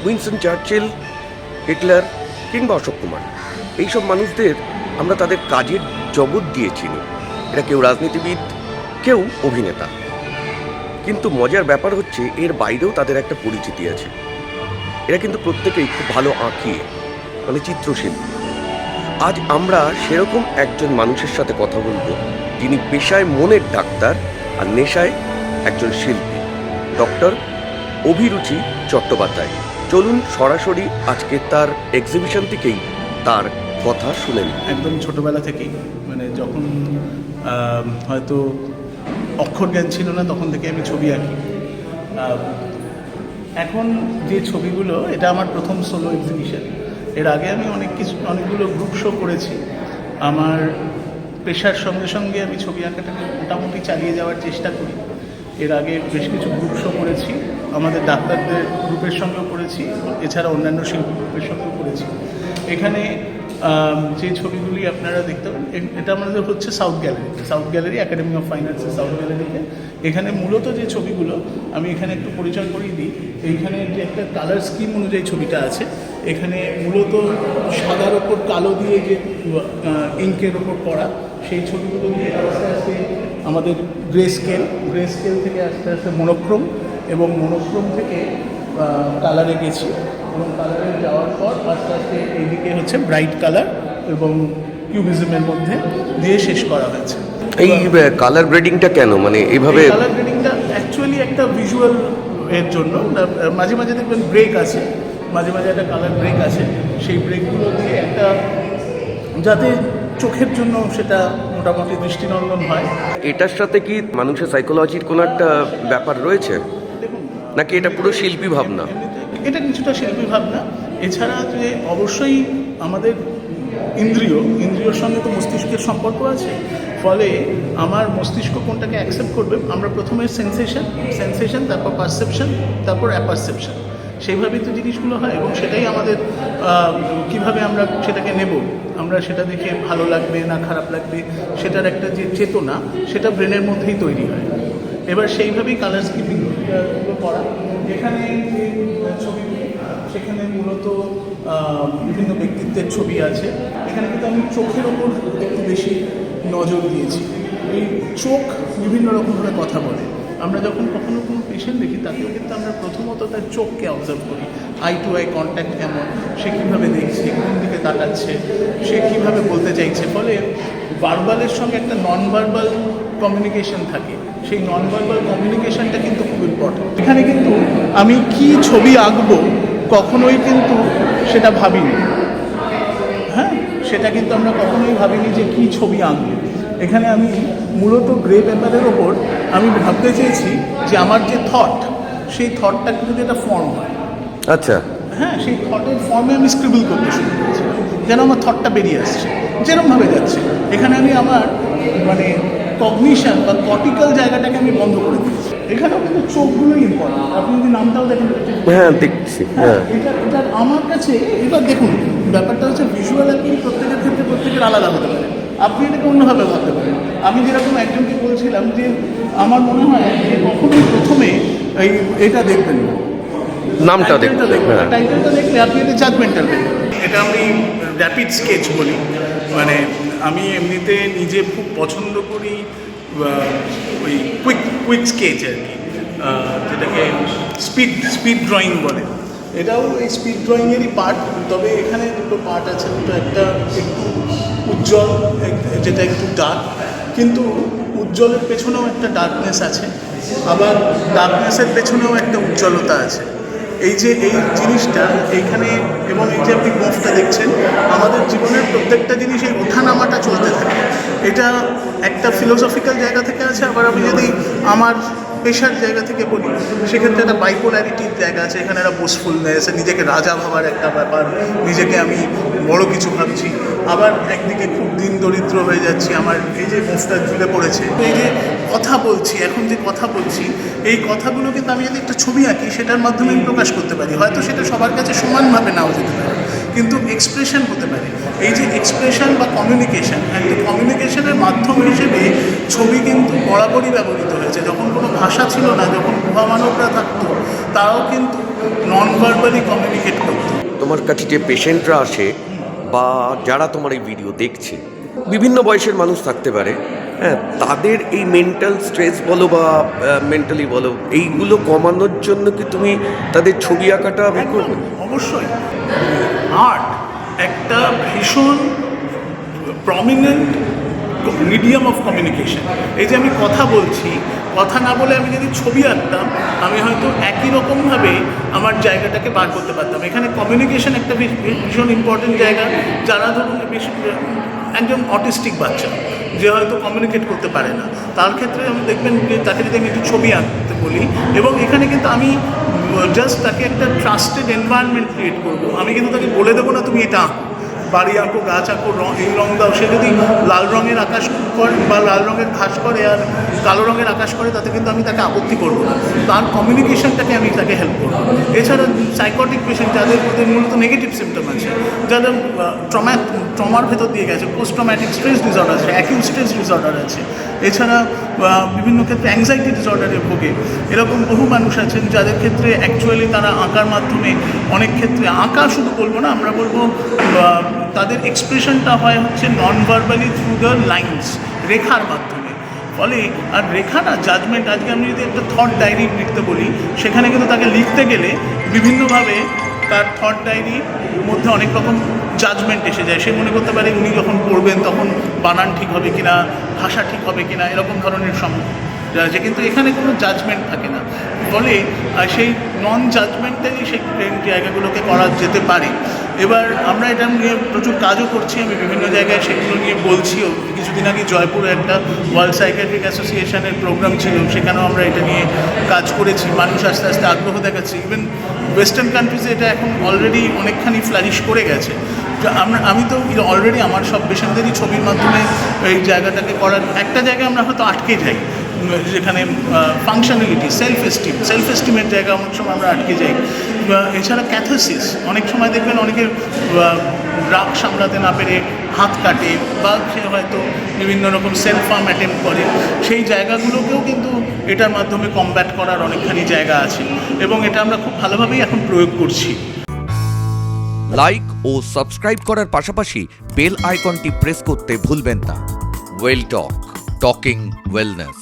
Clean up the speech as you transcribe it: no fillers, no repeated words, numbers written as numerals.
Winston Churchill, Hitler কিংবা অশোক কুমার, এইসব মানুষদের আমরা তাদের কাজের জগৎ দিয়ে চিনি। এরা কেউ রাজনীতিবিদ, কেউ অভিনেতা। কিন্তু মজার ব্যাপার হচ্ছে এর বাইরেও তাদের একটা পরিচিতি আছে। এরা কিন্তু প্রত্যেকেই খুব ভালো আঁকিয়ে, মানে চিত্রশিল্পী। আজ আমরা সেরকম একজন মানুষের সাথে কথা বলবো, যিনি পেশায় মনের ডাক্তার আর নেশায় একজন শিল্পী, ডক্টর অভিরুচি চট্টোপাধ্যায়। চলুন সরাসরি আজকে তার এক্সিবিশন থেকেই তার কথা শুনে নিই। একদম ছোটোবেলা থেকেই, মানে যখন হয়তো অক্ষর জ্ঞান ছিল না তখন থেকে আমি ছবি আঁকি। এখন যে ছবিগুলো, এটা আমার প্রথম সোলো এক্সিবিশন। এর আগে আমি অনেকগুলো গ্রুপ শো করেছি। আমার পেশার সঙ্গে সঙ্গে আমি ছবি আঁকাটাকে মোটামুটি চালিয়ে যাওয়ার চেষ্টা করি। এর আগে বেশ কিছু গ্রুপ শো করেছি, আমাদের ডাক্তারদের গ্রুপের সঙ্গেও করেছি, এছাড়া অন্যান্য শিল্পী গ্রুপের সঙ্গেও করেছি। এখানে যে ছবিগুলি আপনারা দেখতে পাবেন, এটা আমাদের হচ্ছে south gallery academy of fine আর্টসের সাউথ গ্যালারিতে। এখানে মূলত যে ছবিগুলো, আমি এখানে একটু পরিচয় করিয়ে দিই। এইখানে যে একটা কালার স্কিম অনুযায়ী ছবিটা আছে, এখানে মূলত সাদার ওপর কালো দিয়ে যে ইঙ্কের ওপর করা, সেই ছবিগুলো দিয়ে আস্তে আস্তে আমাদের গ্রে স্কেল থেকে আস্তে আস্তে মনোক্রোম, এবং মনোক্রোম থেকে কালারে গেছি, এবং কালারে যাওয়ার পর আস্তে আস্তে এইদিকে হচ্ছে ব্রাইট কালার এবং কিউবিজমের মধ্যে দিয়ে শেষ করা হয়েছে। এই কালার গ্রেডিংটা কেন, মানে এইভাবে? কালার গ্রেডিংটা অ্যাকচুয়ালি একটা ভিজুয়াল এর জন্য। মাঝে মাঝে দেখবেন ব্রেক আছে, মাঝে মাঝে একটা কালার ব্রেক আছে, সেই ব্রেকগুলো দিয়ে একটা, যাতে চোখের জন্য সেটা মোটামুটি দৃষ্টিনন্দন হয়। এটার সাথে কি মানুষের সাইকোলজির কোনো একটা ব্যাপার রয়েছে, নাকি এটা পুরো শিল্পী ভাবনা? এটা কিছুটা শিল্পী ভাবনা। এছাড়া যে অবশ্যই আমাদের ইন্দ্রিয়র সঙ্গে তো মস্তিষ্কের সম্পর্ক আছে, ফলে আমার মস্তিষ্ক কোনটাকে অ্যাকসেপ্ট করবে, আমরা প্রথমে সেন্সেশন, তারপর পারসেপশন, তারপর অ্যাপারসেপশন, সেইভাবেই তো জিনিসগুলো হয়। এবং সেটাই আমাদের কিভাবে আমরা সেটাকে নেব, আমরা সেটা দেখে ভালো লাগবে না খারাপ লাগবে, সেটার একটা যে চেতনা, সেটা ব্রেনের মধ্যেই তৈরি হয়। এবার সেইভাবেই কালার স্কিপিংগুলো করা। এখানে যে ছবিগুলি, সেখানে মূলত বিভিন্ন ব্যক্তিত্বের ছবি আছে। এখানে কিন্তু আমি চোখের ওপর একটু বেশি নজর দিয়েছি। এই চোখ বিভিন্ন রকমভাবে কথা বলে। আমরা যখন কখনো কোনো পেশেন্ট দেখি, তাকেও কিন্তু আমরা প্রথমত তার চোখকে অবজার্ভ করি। আই টু আই কন্ট্যাক্ট কেমন, সে কীভাবে দেখছে, কোন দিকে তাকাচ্ছে, সে কীভাবে বলতে চাইছে। ফলে ভার্বালের সঙ্গে একটা নন ভার্বাল কমিউনিকেশন থাকে, সেই নন ভার্বাল কমিউনিকেশনটা কিন্তু খুব ইম্পর্টেন্ট। এখানে কিন্তু আমি কি ছবি আঁকবো কখনোই কিন্তু সেটা ভাবিনি। হ্যাঁ, সেটা কিন্তু আমরা কখনোই ভাবিনি যে কি ছবি আঁকবো। এখানে আমি মূলত গ্রে পেপারের ওপর আমি ভাবতে চেয়েছি যে আমার যে থট, সেই থটটা কিন্তু একটা ফর্ম হয়। আচ্ছা, হ্যাঁ, সেই থটের ফর্মে আমি স্ক্রিবল করতে শুরু করেছি, যেন আমার থটটা বেরিয়ে আসছে, যেরমভাবে যাচ্ছে। এখানে আমি আমার মানে কগনিশন বা কর্টিক্যাল জায়গাটাকে আমি বন্ধ করে দিচ্ছি। এখানেও কিন্তু চোখগুলোই ইম্পর্টেন্ট। আপনি যদি নামটাও দেখেন, হ্যাঁ দেখছি, হ্যাঁ। এটা আমার কাছে, এবার দেখুন ব্যাপারটা হচ্ছে ভিজুয়াল আঁকি প্রত্যেকের ক্ষেত্রে প্রত্যেকের আলাদা হতে পারে। আপনি এটাকে অন্যভাবে ভাবতে পারেন। আমি যেরকম একজনকে বলছিলাম যে আমার মনে হয় যে কখনোই প্রথমে এটা দেখবেন না, নামটা দেখবেন, টাইটেলটা দেখলে আপনি এটা জাজমেন্টাল দেখবেন। এটা আমি র্যাপিড স্কেচ বলি, মানে আমি এমনিতে নিজে খুব পছন্দ করি ওই কুইক স্কেচ আর কি, যেটাকে স্পিড ড্রয়িং বলে। এটাও এই স্পিড ড্রয়িংয়েরই পার্ট, তবে এখানে দুটো পার্ট আছে। একটা একটু উজ্জ্বল, যেটা একটু ডার্ক, কিন্তু উজ্জ্বলের পেছনেও একটা ডার্কনেস আছে, আবার ডার্কনেসের পেছনেও একটা উজ্জ্বলতা আছে। এই যে এই জিনিসটা এইখানে, এবং এই যে আপনি গোফটা দেখছেন, আমাদের জীবনের প্রত্যেকটা জিনিস এই ওঠানামাটা চলতে থাকে। এটা একটা ফিলোসফিক্যাল জায়গা থেকে আছে, আবার আমি যদি আমার পেশার জায়গা থেকে বলি, সেক্ষেত্রে একটা বাইপোলারিটির জায়গা আছে। এখানে একটা বোসফুলনেস, নিজেকে রাজা ভাবার একটা ব্যাপার, নিজেকে আমি বড় কিছু ভাবছি, আবার একদিকে খুব দিন দরিদ্র হয়ে যাচ্ছি। আমার এই যে মুখটা ঝুলে পড়েছে, এই যে কথা বলছি, এখন যে কথা বলছি, এই কথাগুলো কিন্তু আমি যদি একটা ছবি আঁকি, সেটার মাধ্যমে আমি প্রকাশ করতে পারি। হয়তো সেটা সবার কাছে সমানভাবে নাও যেতে পারে, কিন্তু এক্সপ্রেশন হতে পারে। এই যে এক্সপ্রেশন বা কমিউনিকেশন, একটা কমিউনিকেশনের মাধ্যম হিসেবে ছবি কিন্তু বরাবরই ব্যবহৃত হয়েছে। যখন কোনো ভাষা ছিল না, যখন গুহা মানবরা থাকতো, তারাও কিন্তু নন ভার্বালি কমিউনিকেট করতে। তোমার কাছে যে পেশেন্টরা আসে বা যারা তোমার এই ভিডিও দেখছে, বিভিন্ন বয়সের মানুষ থাকতে পারে, হ্যাঁ, তাদের এই মেন্টাল স্ট্রেস বলো বা মেন্টালি বলো, এইগুলো কমানোর জন্য কি তুমি তাদের ছবি আঁকাটা করবে? অবশ্যই আর্ট একটা ভীষণ প্রমিনেন্ট মিডিয়াম অফ কমিউনিকেশন। এই যে আমি কথা বলছি, কথা না বলে আমি যদি ছবি আঁকতাম, আমি হয়তো একই রকমভাবে আমার জায়গাটাকে বার করতে পারতাম। এখানে কমিউনিকেশন একটা ভীষণ ইম্পর্টেন্ট জায়গা। যারা ধরুন বেশি একজন অটিস্টিক বাচ্চা যে হয়তো কমিউনিকেট করতে পারে না, তার ক্ষেত্রে আমি দেখবেন যে তাকে যদি আমি একটু ছবি আঁকতে বলি, এবং এখানে কিন্তু আমি জাস্ট তাকে একটা ট্রাস্টেড এনভায়রনমেন্ট ক্রিয়েট করবো। আমি কিন্তু তাকে বলে দেবো না তুমি এটা আঁকো, বাড়ি আঁকো, গাছ আঁকো, এই রং দাও। সে যদি লাল রঙের আকাশ করে বা লাল রঙের ঘাস করে আর কালো রঙের আকাশ করে, তাতে কিন্তু আমি তাকে আপত্তি করবো না। তার কমিউনিকেশনটাকে আমি তাকে হেল্প করবো। এছাড়া সাইকোটিক পেশেন্ট যাদের মধ্যে মূলত নেগেটিভ সিমটম আছে, যাদের ট্রমার ভেতর দিয়ে গেছে, পোস্ট ট্রমাটিক স্ট্রেস ডিসঅর্ডার আছে, অ্যাকিউট স্ট্রেস ডিসঅর্ডার আছে, এছাড়া বিভিন্ন ক্ষেত্রে অ্যাংজাইটি ডিসঅর্ডারে ভোগে, এরকম বহু মানুষ আছেন যাদের ক্ষেত্রে অ্যাকচুয়ালি তারা আঁকার মাধ্যমে অনেক ক্ষেত্রে, আঁকা শুধু বলবো না, আমরা বলবো তাদের এক্সপ্রেশনটা হয় হচ্ছে নন ভার্বালি থ্রু দ্য লাইন্স, রেখার মাধ্যমে। ফলে আর রেখা না জাজমেন্ট, আজকে আমি যদি একটা থট ডায়েরি লিখতে বলি, সেখানে কিন্তু তাকে লিখতে গেলে বিভিন্নভাবে তার থট ডায়েরির মধ্যে অনেক রকম জাজমেন্ট এসে যায়। সে মনে করতে পারে উনি যখন পড়বেন তখন বানান ঠিক হবে কিনা, ভাষা ঠিক হবে কিনা, এরকম ধরনের যে, কিন্তু এখানে কোনো জাজমেন্ট থাকে না। ফলে সেই নন জাজমেন্টালি সেই জায়গাগুলোকে করা যেতে পারে। এবার আমরা এটা নিয়ে প্রচুর কাজও করছি, আমি বিভিন্ন জায়গায় সেগুলো নিয়ে বলছিও। কিছুদিন আগে জয়পুরে একটা ওয়ার্ল্ড সাইকিয়াট্রিক অ্যাসোসিয়েশনের প্রোগ্রাম ছিল, সেখানেও আমরা এটা নিয়ে কাজ করেছি। মানুষ আস্তে আস্তে আগ্রহ দেখাচ্ছে। ইভেন ওয়েস্টার্ন কান্ট্রিজে এটা এখন অলরেডি অনেকখানি ফ্লারিশ করে গেছে। আমি তো অলরেডি আমার সব পেশেন্টদেরই ছবির মাধ্যমে এই জায়গাটাকে করার একটা জায়গায় আমরা হয়তো আটকে যাই, যেখানে ফাংশনালিটি, সেলফ এস্টিমের জায়গা অনেক সময় আমরা আটকে যাই। এছাড়া ক্যাথারসিস, অনেক সময় দেখবেন অনেকের রাগ সামলাতে না পেরে হাত কাটে, বা সে হয়তো বিভিন্ন রকম সেলফ হার্ম অ্যাটেম্প করে। সেই জায়গাগুলোকেও কিন্তু এটার মাধ্যমে কমব্যাট করার অনেকখানি জায়গা আছে, এবং এটা আমরা খুব ভালোভাবেই এখন প্রয়োগ করছি। লাইক ও সাবস্ক্রাইব করার পাশাপাশি বেল আইকনটি প্রেস করতে ভুলবেন না। ওয়েল টক, টকিং ওয়েলনেস।